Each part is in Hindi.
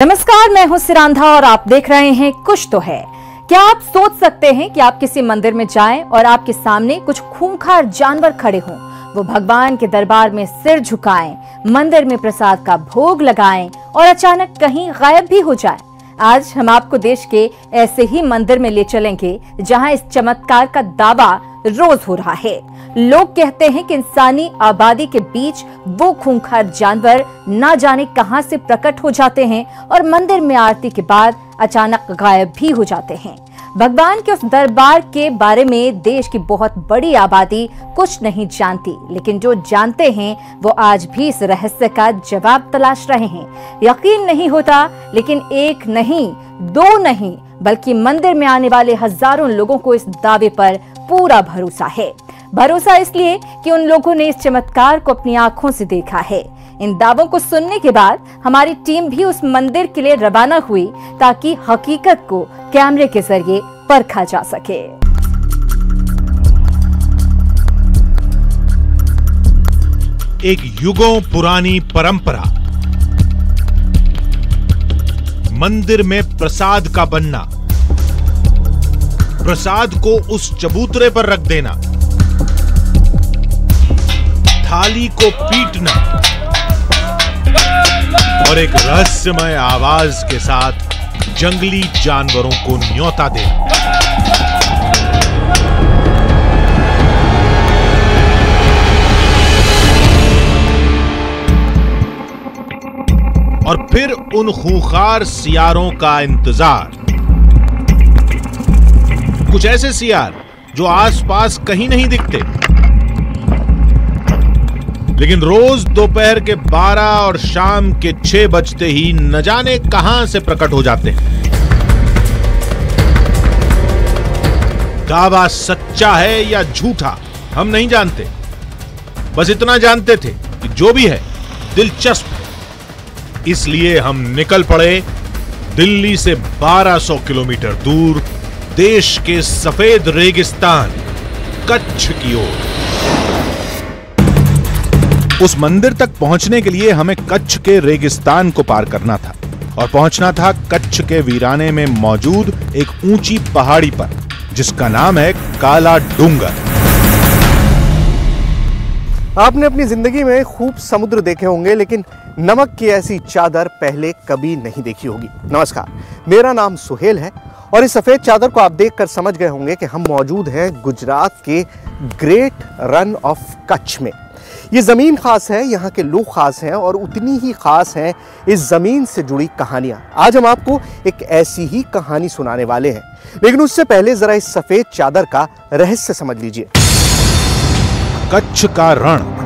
नमस्कार, मैं हूं सिरांधा और आप देख रहे हैं कुछ तो है। क्या आप सोच सकते हैं कि आप किसी मंदिर में जाएं और आपके सामने कुछ खूंखार जानवर खड़े हों, वो भगवान के दरबार में सिर झुकाएं, मंदिर में प्रसाद का भोग लगाएं और अचानक कहीं गायब भी हो जाएं? आज हम आपको देश के ऐसे ही मंदिर में ले चलेंगे जहां इस चमत्कार का दावा रोज हो रहा है। लोग कहते हैं कि इंसानी आबादी के बीच वो खूंखार जानवर ना जाने कहां से प्रकट हो जाते हैं और मंदिर में आरती के बाद अचानक गायब भी हो जाते हैं। भगवान के उस दरबार के बारे में देश की बहुत बड़ी आबादी कुछ नहीं जानती, लेकिन जो जानते हैं वो आज भी इस रहस्य का जवाब तलाश रहे हैं। यकीन नहीं होता, लेकिन एक नहीं, दो नहीं, बल्कि मंदिर में आने वाले हजारों लोगों को इस दावे पर पूरा भरोसा है। भरोसा इसलिए कि उन लोगों ने इस चमत्कार को अपनी आंखों से देखा है। इन दावों को सुनने के बाद हमारी टीम भी उस मंदिर के लिए रवाना हुई ताकि हकीकत को कैमरे के जरिए परखा जा सके। एक युगों पुरानी परंपरा, मंदिर में प्रसाद का बनना, प्रसाद को उस चबूतरे पर रख देना, थाली को पीटना और एक रहस्यमय आवाज के साथ जंगली जानवरों को न्योता देना। और फिर उन खूंखार सियारों का इंतजार। कुछ ऐसे सियार जो आसपास कहीं नहीं दिखते, लेकिन रोज दोपहर के 12 और शाम के 6 बजते ही न जाने कहां से प्रकट हो जाते हैं। दावा सच्चा है या झूठा हम नहीं जानते, बस इतना जानते थे कि जो भी है दिलचस्प है। इसलिए हम निकल पड़े दिल्ली से 1200 किलोमीटर दूर देश के सफेद रेगिस्तान कच्छ की ओर। उस मंदिर तक पहुंचने के लिए हमें कच्छ के रेगिस्तान को पार करना था और पहुंचना था कच्छ के वीराने में मौजूद एक ऊंची पहाड़ी पर जिसका नाम है काला डूंगर। आपने अपनी जिंदगी में खूब समुद्र देखे होंगे, लेकिन नमक की ऐसी चादर पहले कभी नहीं देखी होगी। नमस्कार, मेरा नाम सुहेल है और इस सफेद चादर को आप देखकर समझ गए होंगे कि हम मौजूद हैं गुजरात के ग्रेट रन ऑफ कच्छ में। ये ज़मीन ख़ास है, यहाँ के लोग ख़ास हैं और उतनी ही ख़ास हैं इस ज़मीन से जुड़ी कहानियाँ। आज हम आपको एक ऐसी ही कहानी सुनाने वाले हैं, लेकिन उससे पहले ज़रा इस सफ़ेद चादर का रहस्य समझ लीजिए। कच्छ का रण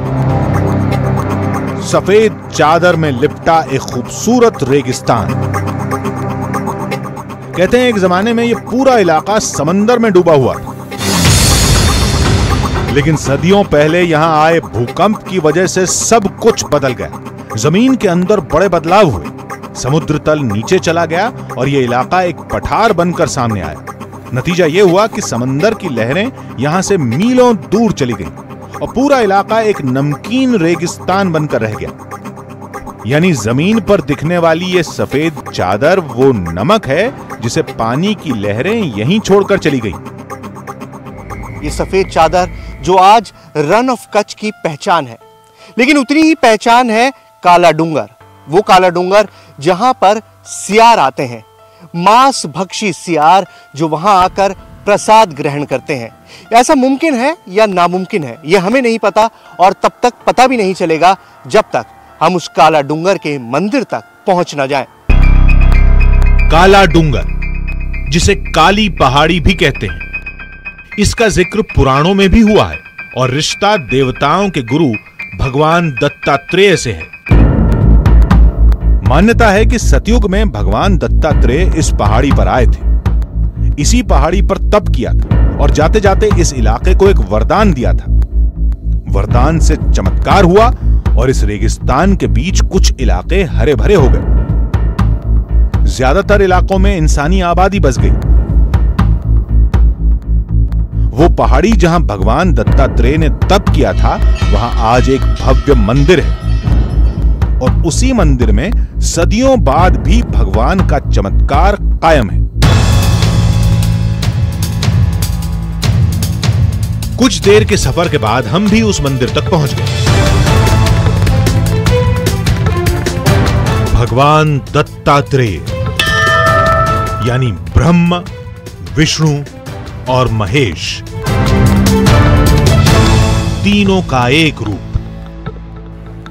सफेद चादर में लिपटा एक खूबसूरत रेगिस्तान। कहते हैं एक जमाने में यह पूरा इलाका समंदर में डूबा हुआ था, लेकिन सदियों पहले यहां आए भूकंप की वजह से सब कुछ बदल गया। जमीन के अंदर बड़े बदलाव हुए, समुद्र तल नीचे चला गया और यह इलाका एक पठार बनकर सामने आया। नतीजा यह हुआ कि समंदर की लहरें यहां से मीलों दूर चली गईं और पूरा इलाका एक नमकीन रेगिस्तान बनकर रह गया। यानी जमीन पर दिखने वाली ये सफेद चादर वो नमक है जिसे पानी की लहरें यहीं छोड़कर चली गईं। ये सफेद चादर जो आज रन ऑफ कच्छ की पहचान है, लेकिन उतनी ही पहचान है काला डूंगर। वो काला डूंगर जहां पर सियार आते हैं, मांस भक्षी सियार जो वहां आकर प्रसाद ग्रहण करते हैं। ऐसा मुमकिन है या नामुमकिन है, यह हमें नहीं पता और तब तक पता भी नहीं चलेगा जब तक हम उस काला डूंगर के मंदिर तक पहुंच न जाएं। काला डूंगर, जिसे काली पहाड़ी भी कहते हैं, इसका जिक्र पुराणों में भी हुआ है और रिश्ता देवताओं के गुरु भगवान दत्तात्रेय से है। मान्यता है कि सतयुग में भगवान दत्तात्रेय इस पहाड़ी पर आए थे, इसी पहाड़ी पर तप किया था और जाते जाते इस इलाके को एक वरदान दिया था। वरदान से चमत्कार हुआ और इस रेगिस्तान के बीच कुछ इलाके हरे भरे हो गए। ज्यादातर इलाकों में इंसानी आबादी बस गई। वो पहाड़ी जहां भगवान दत्तात्रेय ने तप किया था, वहां आज एक भव्य मंदिर है और उसी मंदिर में सदियों बाद भी भगवान का चमत्कार कायम है। कुछ देर के सफर के बाद हम भी उस मंदिर तक पहुंच गए। भगवान दत्तात्रेय यानी ब्रह्मा, विष्णु और महेश, तीनों का एक रूप।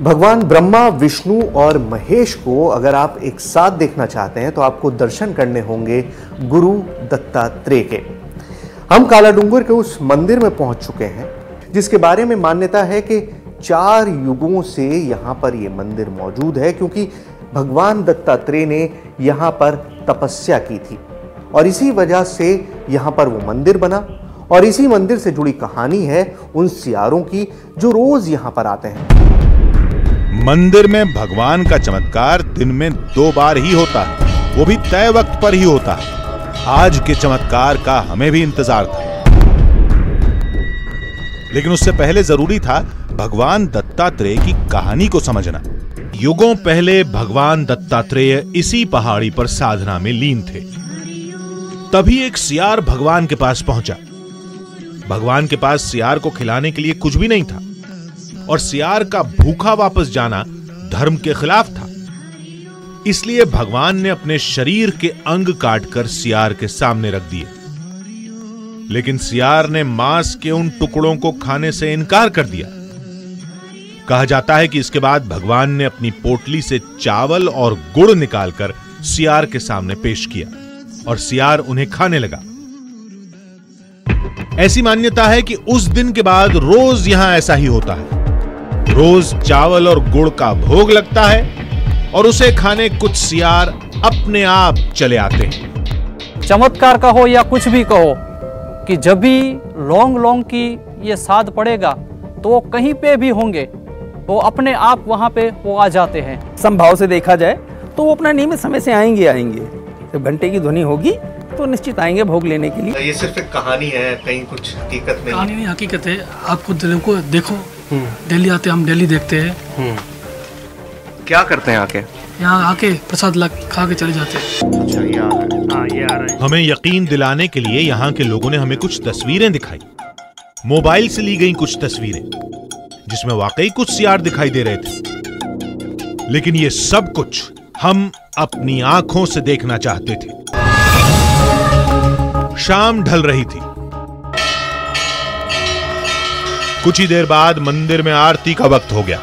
भगवान ब्रह्मा, विष्णु और महेश को अगर आप एक साथ देखना चाहते हैं तो आपको दर्शन करने होंगे गुरु दत्तात्रेय के। हम कालाडूंगर के उस मंदिर में पहुंच चुके हैं जिसके बारे में मान्यता है कि 4 युगों से यहाँ पर ये मंदिर मौजूद है, क्योंकि भगवान दत्तात्रेय ने यहाँ पर तपस्या की थी और इसी वजह से यहाँ पर वो मंदिर बना। और इसी मंदिर से जुड़ी कहानी है उन सियारों की जो रोज यहाँ पर आते हैं। मंदिर में भगवान का चमत्कार दिन में 2 बार ही होता है, वो भी तय वक्त पर ही होता है। आज के चमत्कार का हमें भी इंतजार था, लेकिन उससे पहले जरूरी था भगवान दत्तात्रेय की कहानी को समझना। युगों पहले भगवान दत्तात्रेय इसी पहाड़ी पर साधना में लीन थे। तभी एक सियार भगवान के पास पहुंचा। भगवान के पास सियार को खिलाने के लिए कुछ भी नहीं था और सियार का भूखा वापस जाना धर्म के खिलाफ था। इसलिए भगवान ने अपने शरीर के अंग काटकर सियार के सामने रख दिए, लेकिन सियार ने मांस के उन टुकड़ों को खाने से इनकार कर दिया। कहा जाता है कि इसके बाद भगवान ने अपनी पोटली से चावल और गुड़ निकालकर सियार के सामने पेश किया और सियार उन्हें खाने लगा। ऐसी मान्यता है कि उस दिन के बाद रोज यहां ऐसा ही होता है। रोज चावल और गुड़ का भोग लगता है और उसे खाने कुछ सियार अपने आप चले आते हैं। चमत्कार कहो या कुछ भी कहो कि जब भी लौंग की ये साध पड़ेगा तो वो कहीं पे भी होंगे, वो अपने आप वहाँ पे वो आ जाते हैं। संभाव से देखा जाए तो वो अपना नियमित समय से आएंगे। जब घंटे की ध्वनि होगी तो निश्चित आएंगे भोग लेने के लिए। ये सिर्फ एक कहानी है, कहीं कुछ हकीकत नहीं। कहानी नहीं, हकीकत है। आप खुद को देखो, दिल्ली आते, हम दिल्ली देखते हैं। क्या करते हैं आके? यहाँ आके प्रसाद खा के चले जाते हैं। अच्छा, ये आ रहे हैं। हमें यकीन दिलाने के लिए यहाँ के लोगों ने हमें कुछ तस्वीरें दिखाई, मोबाइल से ली गई कुछ तस्वीरें जिसमें वाकई कुछ सियार दिखाई दे रहे थे, लेकिन ये सब कुछ हम अपनी आंखों से देखना चाहते थे। शाम ढल रही थी। कुछ ही देर बाद मंदिर में आरती का वक्त हो गया।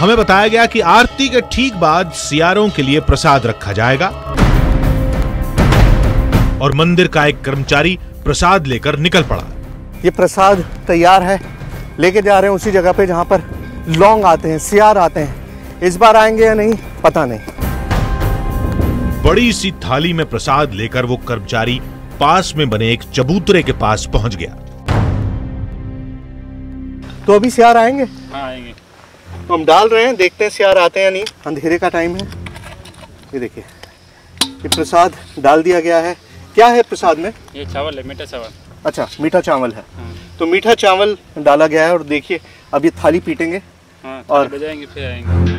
हमें बताया गया कि आरती के ठीक बाद सियारों के लिए प्रसाद रखा जाएगा और मंदिर का एक कर्मचारी प्रसाद लेकर निकल पड़ा। ये प्रसाद तैयार है, लेके जा रहे हैं उसी जगह पे जहां पर लौंग आते हैं, सियार आते हैं। इस बार आएंगे या नहीं पता नहीं। बड़ी सी थाली में प्रसाद लेकर वो कर्मचारी पास में बने एक चबूतरे के पास पहुंच गया। तो अभी सियार आएंगे? हाँ, आएंगे। तो हम डाल रहे हैं, देखते हैं सियार आते हैं या नहीं। अंधेरे का टाइम है। ये देखिए, ये प्रसाद डाल दिया गया है। क्या है प्रसाद में? ये चावल है, मीठा चावल। अच्छा, मीठा चावल है। हाँ। तो मीठा चावल डाला गया है और देखिए अब ये थाली पीटेंगे। हाँ, और बजाएंगे फिर आएंगे।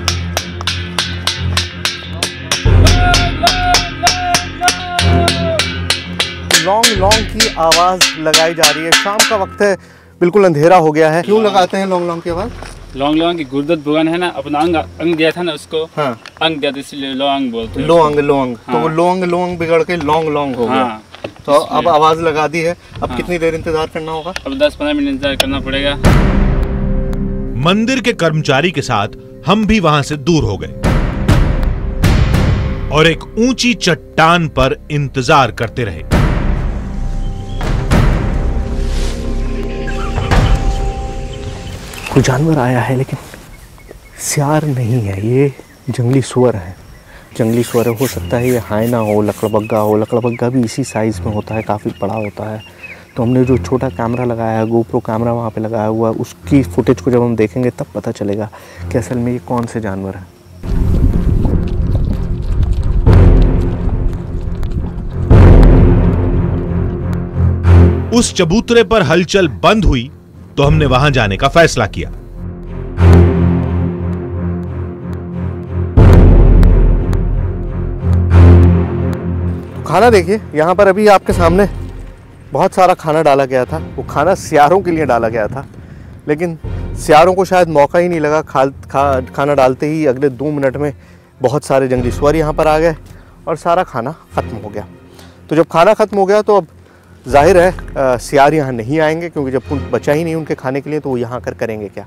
लौंग की आवाज लगाई जा रही है। शाम का वक्त है, बिल्कुल अंधेरा हो गया है। क्यों लगाते हैं लौंग की आवाज? लौंग की गुरुदत्त भगवान है ना, अपना अंग दिया था ना उसको। हाँ। अंग दिया था, इसलिए लौंग बोलते हैं। लौंग। हाँ। तो वो लौंग बिगड़ के लौंग हो गया। हाँ। तो अब आवाज लगा दी है। अब हाँ। कितनी देर इंतजार करना होगा? अब 10-15 मिनट इंतजार करना पड़ेगा। मंदिर के कर्मचारी के साथ हम भी वहां से दूर हो गए और एक ऊंची चट्टान पर इंतजार करते रहे। कोई जानवर आया है, लेकिन सियार नहीं है। ये जंगली सुअर है। जंगली सुअर हो सकता है ये हायना हो, लकड़बग्गा हो। लकड़बग्गा भी इसी साइज़ में होता है, काफ़ी बड़ा होता है। तो हमने जो छोटा कैमरा लगाया है, गोप्रो कैमरा वहाँ पे लगाया हुआ है, उसकी फुटेज को जब हम देखेंगे तब पता चलेगा कि असल में ये कौन से जानवर है। उस चबूतरे पर हलचल बंद हुई तो हमने वहां जाने का फैसला किया। खाना देखिए, यहाँ पर अभी आपके सामने बहुत सारा खाना डाला गया था। वो खाना सियारों के लिए डाला गया था, लेकिन सियारों को शायद मौका ही नहीं लगा। खाना डालते ही अगले 2 मिनट में बहुत सारे जंगली सुअर यहाँ पर आ गए और सारा खाना ख़त्म हो गया। तो जब खाना ख़त्म हो गया तो अब जाहिर है सियार यहाँ नहीं आएंगे, क्योंकि जब कुछ बचा ही नहीं उनके खाने के लिए तो वो यहाँ आकर करेंगे क्या।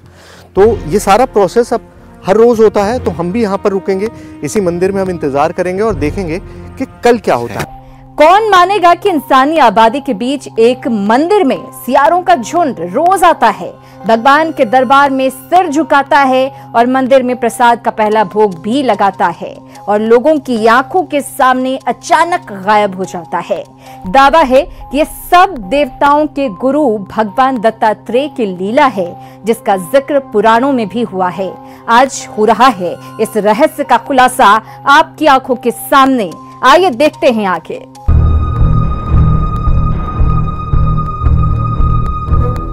तो ये सारा प्रोसेस अब हर रोज़ होता है। तो हम भी यहाँ पर रुकेंगे, इसी मंदिर में हम इंतज़ार करेंगे और देखेंगे कि कल क्या होता है। कौन मानेगा कि इंसानी आबादी के बीच एक मंदिर में सियारों का झुंड रोज आता है, भगवान के दरबार में सिर झुकाता है और मंदिर में प्रसाद का पहला भोग भी लगाता है और लोगों की आंखों के सामने अचानक गायब हो जाता है। दावा है कि ये सब देवताओं के गुरु भगवान दत्तात्रेय की लीला है, जिसका जिक्र पुराणों में भी हुआ है। आज हो रहा है इस रहस्य का खुलासा आपकी आंखों के सामने। आइए देखते हैं आगे।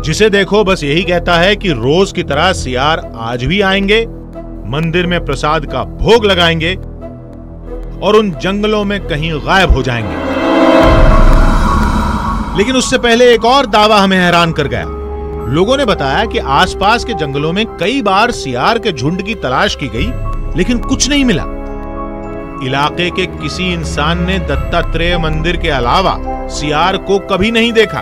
जिसे देखो बस यही कहता है कि रोज की तरह सियार आज भी आएंगे, मंदिर में प्रसाद का भोग लगाएंगे और उन जंगलों में कहीं गायब हो जाएंगे। लेकिन उससे पहले एक और दावा हमें हैरान कर गया। लोगों ने बताया कि आसपास के जंगलों में कई बार सियार के झुंड की तलाश की गई, लेकिन कुछ नहीं मिला। इलाके के किसी इंसान ने दत्तात्रेय मंदिर के अलावा सियार को कभी नहीं देखा।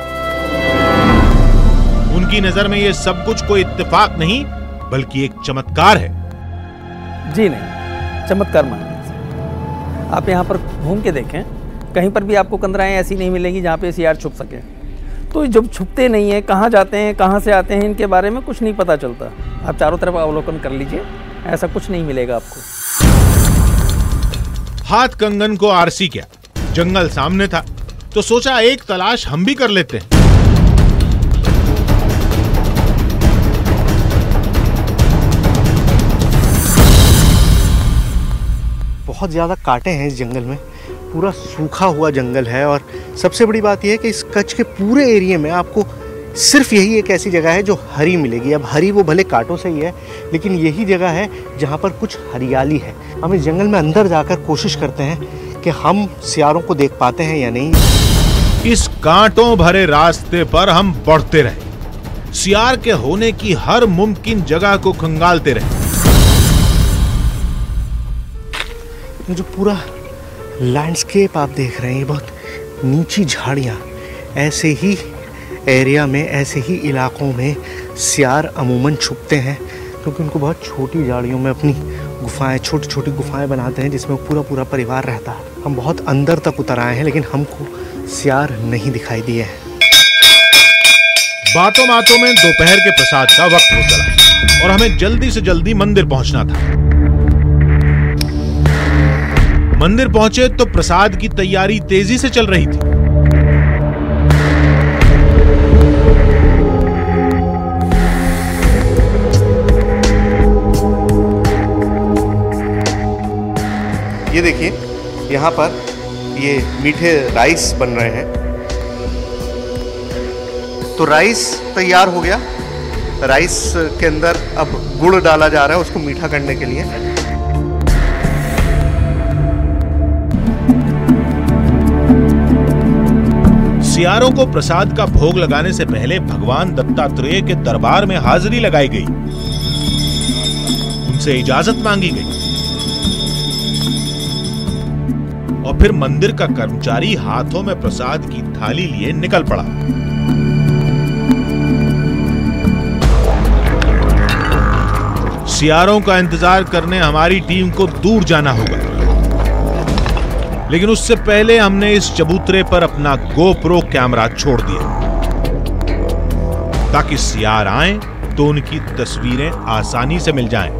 उनकी नजर में यह सब कुछ कोई इत्तेफाक नहीं, बल्कि एक चमत्कार है। जी नहीं, चमत्कार मान लीजिए। आप यहाँ पर घूम के देखें, कहीं पर भी आपको कंदराएं ऐसी नहीं मिलेंगी जहाँ पे सियार छुप सके। तो जब छुपते नहीं है, कहाँ जाते हैं, कहाँ से आते हैं, इनके बारे में कुछ नहीं पता चलता। आप चारों तरफ अवलोकन कर लीजिए, ऐसा कुछ नहीं मिलेगा आपको। हाथ कंगन को आरसी क्या, जंगल सामने था तो सोचा एक तलाश हम भी कर लेते हैं। बहुत ज़्यादा कांटे हैं इस जंगल में, पूरा सूखा हुआ जंगल है। और सबसे बड़ी बात यह है कि इस कच्छ के पूरे एरिया में आपको सिर्फ यही एक ऐसी जगह है जो हरी मिलेगी। अब हरी वो भले कांटों से ही है, लेकिन यही जगह है जहाँ पर कुछ हरियाली है। हम इस जंगल में अंदर जाकर कोशिश करते हैं कि हम सियारों को देख पाते हैं या नहीं। इस कांटों भरे रास्ते पर हम बढ़ते रहे, सियार के होने की हर मुमकिन जगह को खंगालते रहे। जो पूरा लैंडस्केप आप देख रहे हैं, बहुत नीची झाड़ियाँ, ऐसे ही एरिया में, ऐसे ही इलाकों में सियार अमूमन छुपते हैं, क्योंकि उनको बहुत छोटी झाड़ियों में अपनी गुफाएं, छोटी छोटी गुफाएं बनाते हैं जिसमें पूरा पूरा परिवार रहता है। हम बहुत अंदर तक उतर आए हैं, लेकिन हमको सियार नहीं दिखाई दिए हैं। बातों बातों में दोपहर के प्रसाद का वक्त हो चला और हमें जल्दी से जल्दी मंदिर पहुंचना था। मंदिर पहुंचे तो प्रसाद की तैयारी तेजी से चल रही थी। ये देखिए, यहाँ पर ये मीठे राइस बन रहे हैं। तो राइस तैयार हो गया। राइस के अंदर अब गुड़ डाला जा रहा है उसको मीठा करने के लिए। सियारों को प्रसाद का भोग लगाने से पहले भगवान दत्तात्रेय के दरबार में हाजिरी लगाई गई, उनसे इजाजत मांगी गई और फिर मंदिर का कर्मचारी हाथों में प्रसाद की थाली लिए निकल पड़ा। सियारों का इंतजार करने हमारी टीम को दूर जाना होगा, लेकिन उससे पहले हमने इस चबूतरे पर अपना गोप्रो कैमरा छोड़ दिया ताकि सियार आए तो उनकी तस्वीरें आसानी से मिल जाएं।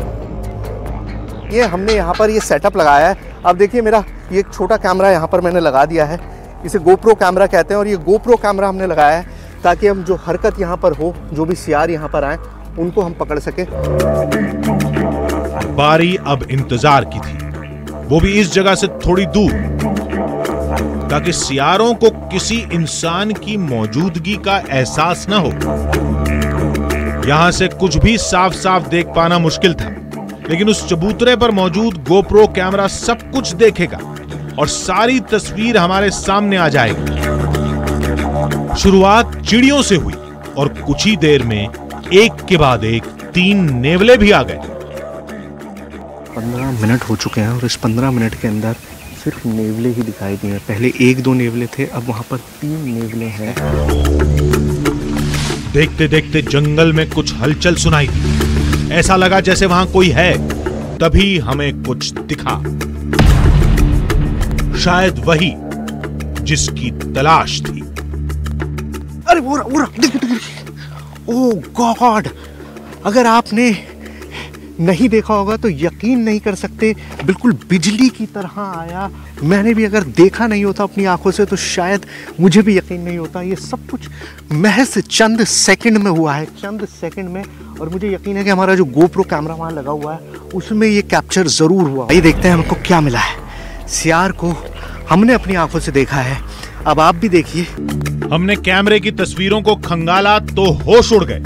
ये हमने यहाँ पर ये सेटअप लगाया है। अब देखिए, मेरा ये एक छोटा कैमरा यहाँ पर मैंने लगा दिया है। इसे गोप्रो कैमरा कहते हैं और ये गोप्रो कैमरा हमने लगाया है ताकि हम जो हरकत यहाँ पर हो, जो भी सियार यहाँ पर आए, उनको हम पकड़ सके। बारी अब इंतजार की थी, वो भी इस जगह से थोड़ी दूर, ताकि सियारों को किसी इंसान की मौजूदगी का एहसास न हो। यहां से कुछ भी साफ साफ देख पाना मुश्किल था, लेकिन उस चबूतरे पर मौजूद गोप्रो कैमरा सब कुछ देखेगा और सारी तस्वीर हमारे सामने आ जाएगी। शुरुआत चिड़ियों से हुई और कुछ ही देर में एक के बाद एक 3 नेवले भी आ गए। 15 मिनट हो चुके हैं और इस 15 मिनट के अंदर सिर्फ नेवले ही दिखाई दिए। पहले 1-2 नेवले थे, अब वहां पर 3 नेवले हैं। देखते देखते जंगल में कुछ हलचल सुनाई दी। ऐसा लगा जैसे वहां कोई है। तभी हमें कुछ दिखा, शायद वही जिसकी तलाश थी। अरे वो देखिए, ओह गॉड! अगर आपने नहीं देखा होगा तो यकीन नहीं कर सकते, बिल्कुल बिजली की तरह आया। मैंने भी अगर देखा नहीं होता अपनी आंखों से तो शायद मुझे भी यकीन नहीं होता। ये सब कुछ महज चंद सेकंड में हुआ है, चंद सेकंड में। और मुझे यकीन है कि हमारा जो गोप्रो कैमरा वहाँ लगा हुआ है उसमें ये कैप्चर जरूर हुआ। ये देखते हैं हमको क्या मिला है। सियार को हमने अपनी आंखों से देखा है, अब आप भी देखिए। हमने कैमरे की तस्वीरों को खंगाला तो होश उड़ गए।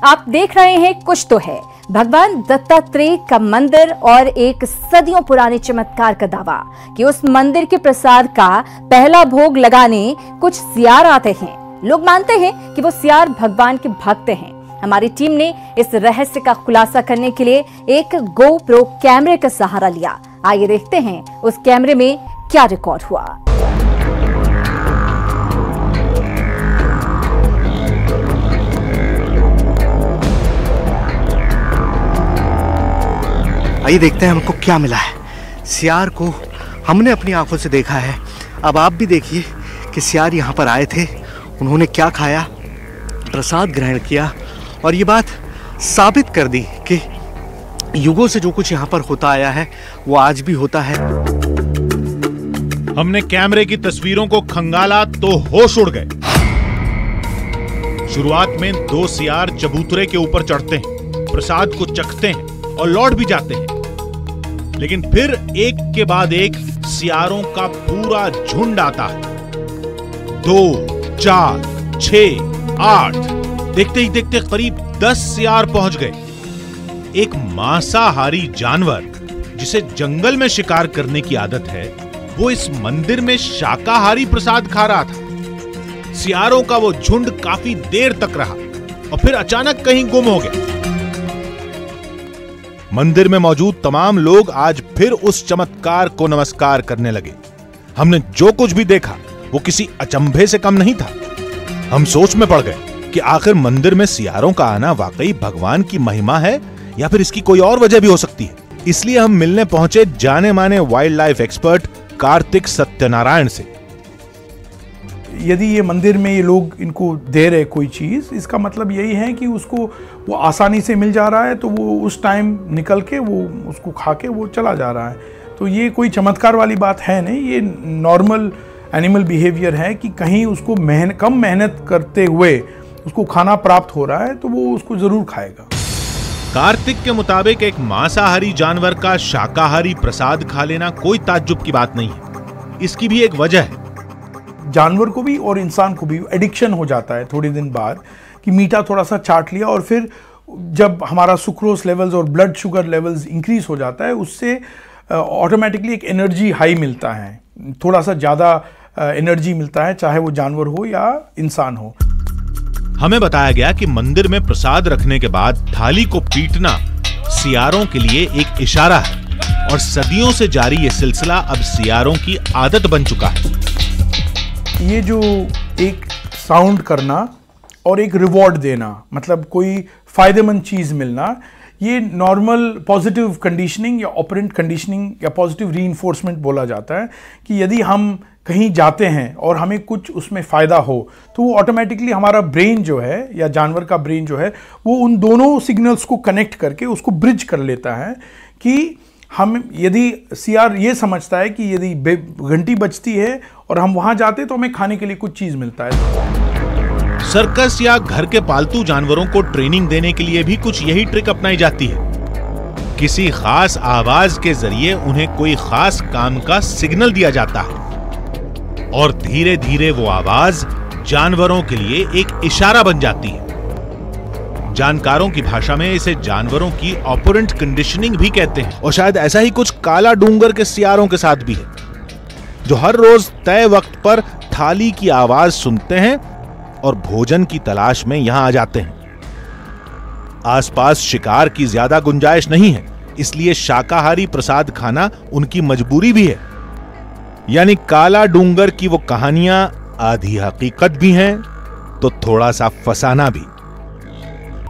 आप देख रहे हैं कुछ तो है, भगवान दत्तात्रेय का मंदिर और एक सदियों पुराने चमत्कार का दावा कि उस मंदिर के प्रसाद का पहला भोग लगाने कुछ सियार आते हैं। लोग मानते हैं कि वो सियार भगवान के भक्त हैं। हमारी टीम ने इस रहस्य का खुलासा करने के लिए एक गोप्रो कैमरे का सहारा लिया। आइए देखते हैं उस कैमरे में क्या रिकॉर्ड हुआ। आइए देखते हैं हमको क्या मिला है। सियार को हमने अपनी आंखों से देखा है, अब आप भी देखिए कि सियार यहाँ पर आए थे, उन्होंने क्या खाया, प्रसाद ग्रहण किया और ये बात साबित कर दी कि युगों से जो कुछ यहाँ पर होता आया है वो आज भी होता है। हमने कैमरे की तस्वीरों को खंगाला तो होश उड़ गए। शुरुआत में 2 सियार चबूतरे के ऊपर चढ़ते हैं, प्रसाद को चखते हैं और लौट भी जाते हैं। लेकिन फिर एक के बाद एक सियारों का पूरा झुंड आता है। 2, 4, 6, 8, देखते ही देखते करीब 10 सियार पहुंच गए। एक मांसाहारी जानवर जिसे जंगल में शिकार करने की आदत है, वो इस मंदिर में शाकाहारी प्रसाद खा रहा था। सियारों का वो झुंड काफी देर तक रहा और फिर अचानक कहीं गुम हो गया। मंदिर में मौजूद तमाम लोग आज फिर उस चमत्कार को नमस्कार करने लगे। हमने जो कुछ भी देखा वो किसी अचंभे से कम नहीं था। हम सोच में पड़ गए कि आखिर मंदिर में सियारों का आना वाकई भगवान की महिमा है या फिर इसकी कोई और वजह भी हो सकती है। इसलिए हम मिलने पहुंचे जाने माने wild life expert Kartik Satyanarayan से। यदि ये मंदिर में ये लोग इनको दे रहे कोई चीज़, इसका मतलब यही है कि उसको वो आसानी से मिल जा रहा है, तो वो उस टाइम निकल के वो उसको खा के वो चला जा रहा है। तो ये कोई चमत्कार वाली बात है नहीं, ये नॉर्मल एनिमल बिहेवियर है कि कहीं उसको कम मेहनत करते हुए उसको खाना प्राप्त हो रहा है तो वो उसको ज़रूर खाएगा। कार्तिक के मुताबिक एक मांसाहारी जानवर का शाकाहारी प्रसाद खा लेना कोई ताज्जुब की बात नहीं है। इसकी भी एक वजह है। जानवर को भी और इंसान को भी एडिक्शन हो जाता है थोड़े दिन बाद कि मीठा थोड़ा सा चाट लिया और फिर जब हमारा सुक्रोज लेवल्स और ब्लड शुगर लेवल्स इंक्रीज हो जाता है, उससे ऑटोमेटिकली एक एनर्जी हाई मिलता है, थोड़ा सा ज़्यादा एनर्जी मिलता है, चाहे वो जानवर हो या इंसान हो। हमें बताया गया कि मंदिर में प्रसाद रखने के बाद थाली को पीटना सियारों के लिए एक इशारा है और सदियों से जारी ये सिलसिला अब सियारों की आदत बन चुका है। ये जो एक साउंड करना और एक रिवॉर्ड देना, मतलब कोई फायदेमंद चीज़ मिलना, ये नॉर्मल पॉजिटिव कंडीशनिंग या ऑपरेंट कंडीशनिंग या पॉजिटिव रीइंफोर्समेंट बोला जाता है कि यदि हम कहीं जाते हैं और हमें कुछ उसमें फ़ायदा हो तो वो ऑटोमेटिकली हमारा ब्रेन जो है या जानवर का ब्रेन जो है वो उन दोनों सिग्नल्स को कनेक्ट करके उसको ब्रिज कर लेता है कि हम, यदि सियार ये समझता है कि यदि घंटी बजती है और हम वहाँ जाते तो हमें खाने के लिए कुछ चीज़ मिलता है। सर्कस या घर के पालतू जानवरों को ट्रेनिंग देने के लिए भी कुछ यही ट्रिक अपनाई जाती है। किसी खास आवाज के जरिए उन्हें कोई खास काम का सिग्नल दिया जाता है और धीरे धीरे वो आवाज जानवरों के लिए एक इशारा बन जाती है। जानकारों की भाषा में इसे जानवरों की ऑपरेंट कंडीशनिंग भी कहते हैं। और शायद ऐसा ही कुछ काला डूंगर के सियारों के साथ भी है, जो हर रोज तय वक्त पर थाली की आवाज सुनते हैं और भोजन की तलाश में यहां आ जाते हैं। आसपास शिकार की ज्यादा गुंजाइश नहीं है, इसलिए शाकाहारी प्रसाद खाना उनकी मजबूरी भी है। यानी काला डूंगर की वो कहानियां आधी हकीकत भी हैं तो थोड़ा सा फसाना भी।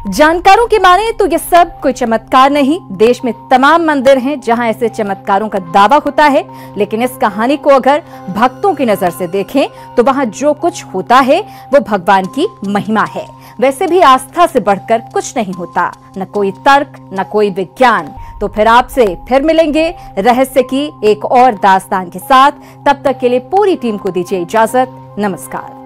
जानकारों की माने तो ये सब कोई चमत्कार नहीं। देश में तमाम मंदिर हैं जहां ऐसे चमत्कारों का दावा होता है, लेकिन इस कहानी को अगर भक्तों की नजर से देखें तो वहां जो कुछ होता है वो भगवान की महिमा है। वैसे भी आस्था से बढ़कर कुछ नहीं होता, न कोई तर्क न कोई विज्ञान। तो फिर आपसे फिर मिलेंगे रहस्य की एक और दास्तान के साथ। तब तक के लिए पूरी टीम को दीजिए इजाजत। नमस्कार।